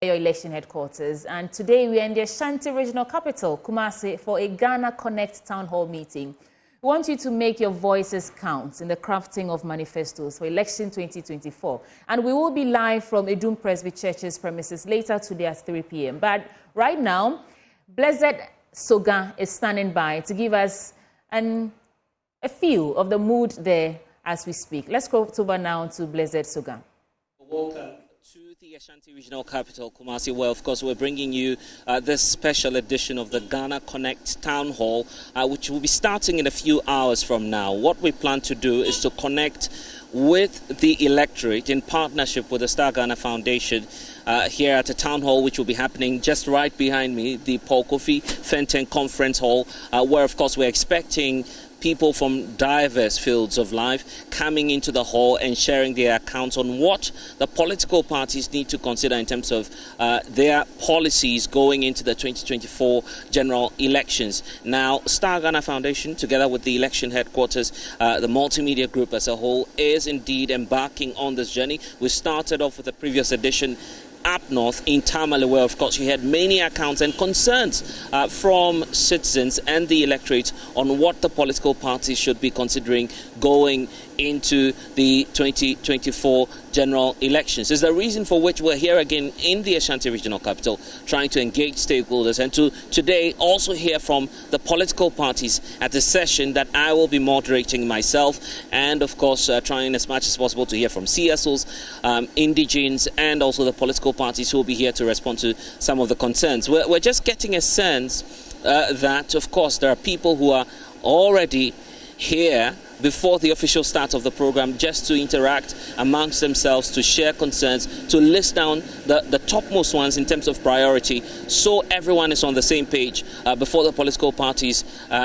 Your election headquarters, and today we are in the Ashanti Regional Capital, Kumasi, for a Ghana Connect Town Hall meeting. We want you to make your voices count in the crafting of manifestos for election 2024. And we will be live from Edum Presby Church's premises later today at 3 p.m. But right now, Blessed Soga is standing by to give us a feel of the mood there as we speak. Let's go over now to Blessed Soga. Welcome to the Ashanti Regional Capital, Kumasi, where, of course, we're bringing you this special edition of the Ghana Connect Town Hall, which will be starting in a few hours from now. What we plan to do is to connect with the electorate in partnership with the Star Ghana Foundation here at the Town Hall, which will be happening just right behind me, the Paul Kofi Fenton Conference Hall, where, of course, we're expecting people from diverse fields of life coming into the hall and sharing their accounts on what the political parties need to consider in terms of their policies going into the 2024 general elections. Now, Star Ghana Foundation, together with the election headquarters, the multimedia group as a whole, is indeed embarking on this journey. We started off with the previous edition up north in Tamale, where of course we had many accounts and concerns from citizens and the electorate on what the political parties should be considering going into the 2024 general elections. Is the reason for which we're here again in the Ashanti Regional Capital, trying to engage stakeholders and to today also hear from the political parties at the session that I will be moderating myself, and of course trying as much as possible to hear from CSOs, indigenes, and also the political parties who will be here to respond to some of the concerns. We're just getting a sense that, of course, there are people who are already here before the official start of the program just to interact amongst themselves, to share concerns, to list down the topmost ones in terms of priority, so everyone is on the same page before the political parties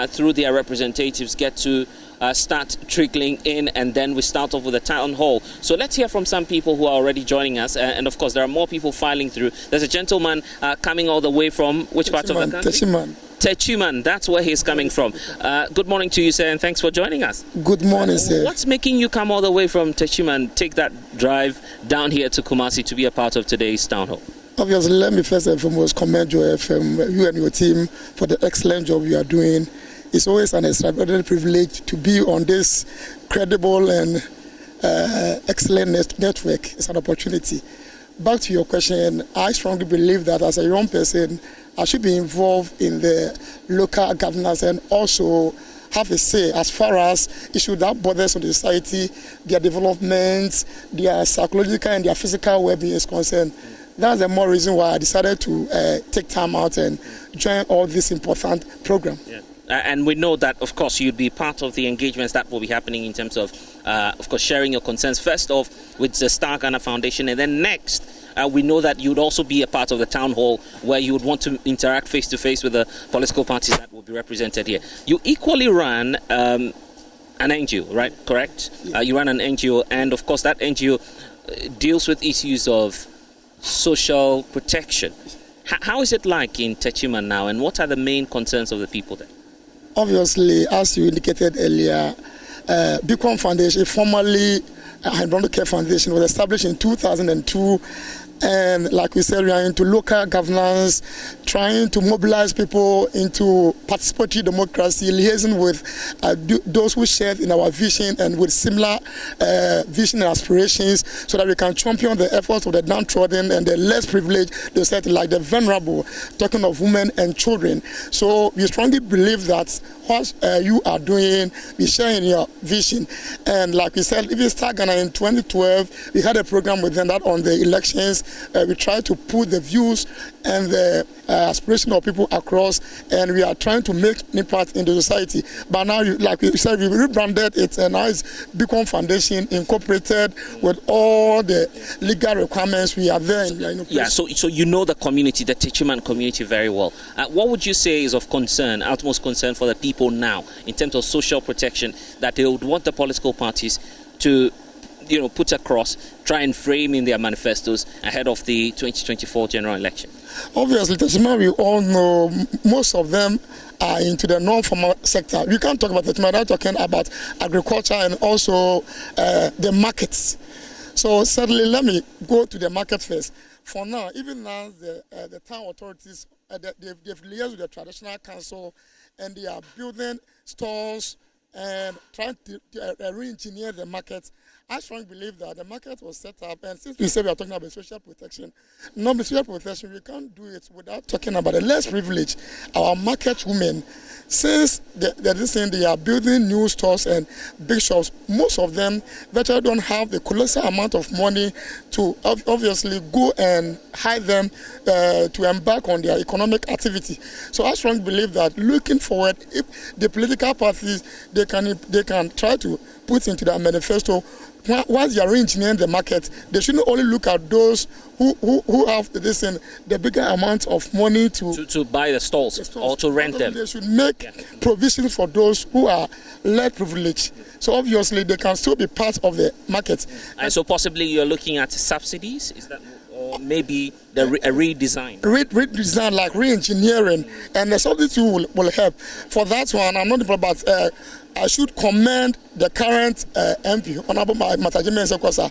through their representatives get to start trickling in, and then we start off with the town hall. So let's hear from some people who are already joining us, and of course there are more people filing through. There's a gentleman coming all the way from which part of the country? Techiman, that's where he's coming from. Good morning to you, sir, and thanks for joining us. Good morning, sir. What's making you come all the way from Techiman, take that drive down here to Kumasi to be a part of today's town hall? Obviously, let me first and foremost commend you, you and your team, for the excellent job you are doing. It's always an extraordinary privilege to be on this credible and excellent network. It's an opportunity. Back to your question, I strongly believe that as a young person, I should be involved in the local governance and also have a say as far as issues that bothers on the society, their development, their psychological and their physical well-being is concerned. That's the more reason why I decided to take time out and join all this important program. Yeah. And we know that, of course, you'd be part of the engagements that will be happening in terms of course, sharing your concerns, first off with the Star Ghana Foundation, and then next, we know that you'd also be a part of the town hall where you would want to interact face-to-face with the political parties that will be represented here. You equally run an NGO, right? Correct? Yeah. You run an NGO, and of course that NGO deals with issues of social protection. How is it like in Techiman now, and what are the main concerns of the people there? Obviously, as you indicated earlier, Beacon Foundation, formerly Hydronic Care Foundation, was established in 2002. And like we said, we are into local governance, trying to mobilize people into participatory democracy, liaising with those who share in our vision and with similar vision and aspirations, so that we can champion the efforts of the downtrodden and the less privileged, the society, like the vulnerable, talking of women and children. So we strongly believe that what you are doing, we share in your vision. And like we said, if you start Ghana in 2012, we had a program with them that on the elections, we try to put the views and the aspiration of people across, and we are trying to make an impact in the society. But now, like we said, we rebranded it, and now it's Beacon Foundation incorporated with all the legal requirements. We are there. Yeah, so you know the community, the Techiman community very well. What would you say is of concern, utmost concern for the people now, in terms of social protection, that they would want the political parties to put across, try and frame in their manifestos ahead of the 2024 general election? Obviously, Techiman, we all know most of them are into the non-formal sector. We can't talk about Techiman without talking about agriculture and also the markets. So certainly, let me go to the market first. for now, even now, the town authorities, they've liaised with the traditional council, and they are building stores and trying to re-engineer the market. I strongly believe that the market was set up, and since we say we are talking about social protection, normally social protection, we can't do it without talking about the less privileged, our market women. Since they are building new stores and big shops, most of them virtually don't have the colossal amount of money to obviously go and hire them to embark on their economic activity. So I strongly believe that looking forward, if the political parties, they can try to put into their manifesto, once they are re-engineering the market, they shouldn't only look at those who have the bigger amount of money to buy the stalls or to rent them. They should make provisions for those who are less privileged. So obviously they can still be part of the market. And so possibly you're looking at subsidies, is that, or maybe a redesign? Redesign, like re-engineering, and the subsidy will help. For that one, I'm not about. I should commend the current MP, Honorable Matajime Nsekwasa.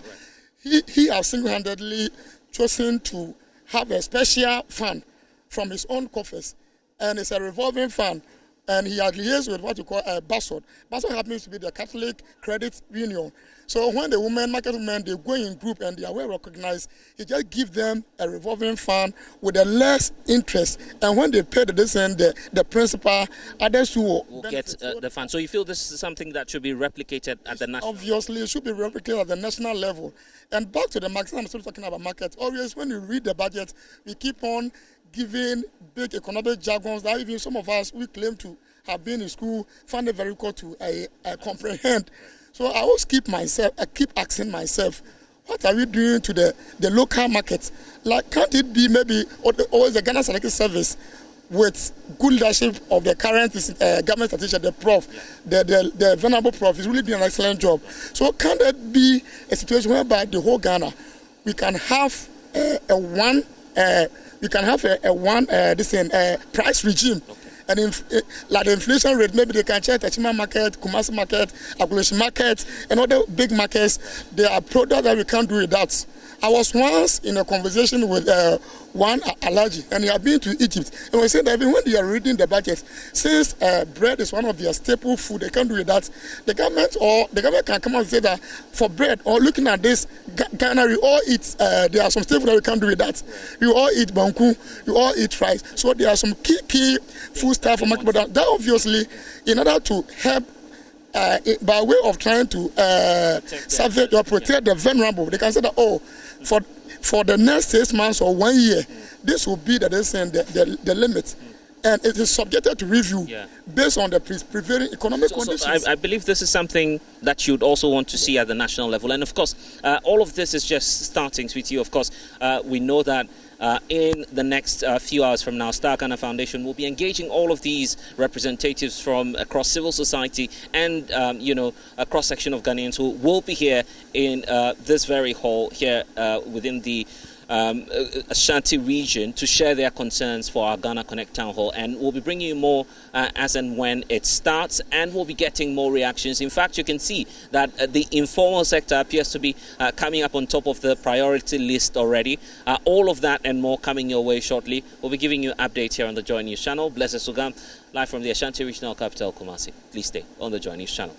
He has single-handedly chosen to have a special fund from his own coffers, and it's a revolving fund. And he has liaised with what you call a BASOD. BASOD happens to be the Catholic Credit Union. So when the market women, they go in group and they are well recognized, he just gives them a revolving fund with a less interest. And when they pay the principal, others who will get the fund. So you feel this is something that should be replicated at the national level? Obviously, it should be replicated at the national level. And back to the market, I'm still talking about market. Always when you read the budget, we keep on giving big economic jargons that even some of us we claim to have been in school find it very difficult to comprehend. So I always keep asking myself, what are we doing to the local market? Like, can't it be maybe always the Ghana Selective Service with good leadership of the current government statistician, the prof, the venerable prof, is really doing an excellent job. So can there be a situation whereby the whole Ghana, we can have a one price regime? Okay. And like the inflation rate, maybe they can check Tachima market, Kumasi market, Agulesi market, and other big markets. There are products that we can't do without. I was once in a conversation with one allergy, and he had been to Egypt. And we said that even when they are reading the budget, since bread is one of their staple food, they can't do without. The government can come out and say that for bread, or looking at this, Ghana, we all eat, there are some staple that we can't do without. We all eat banku, we all eat rice. So there are some key food stuff for market, but that obviously, in order to help by way of trying to salvage or protect the vulnerable, they can say that, for the next 6 months or 1 year, this will be the limit. And it is subjected to review based on the prevailing economic conditions. So I believe this is something that you'd also want to see at the national level. And of course, all of this is just starting with you. Of course, we know that in the next few hours from now, Star Ghana Foundation will be engaging all of these representatives from across civil society and, a cross-section of Ghanaians who will be here in this very hall here within the Ashanti region to share their concerns for our Ghana Connect Town Hall, and we'll be bringing you more as and when it starts, and we'll be getting more reactions. In fact, you can see that the informal sector appears to be coming up on top of the priority list already. All of that and more coming your way shortly. We'll be giving you updates here on the Joy News channel. Blessed Sugam, live from the Ashanti Regional Capital, Kumasi. Please stay on the Joy News channel.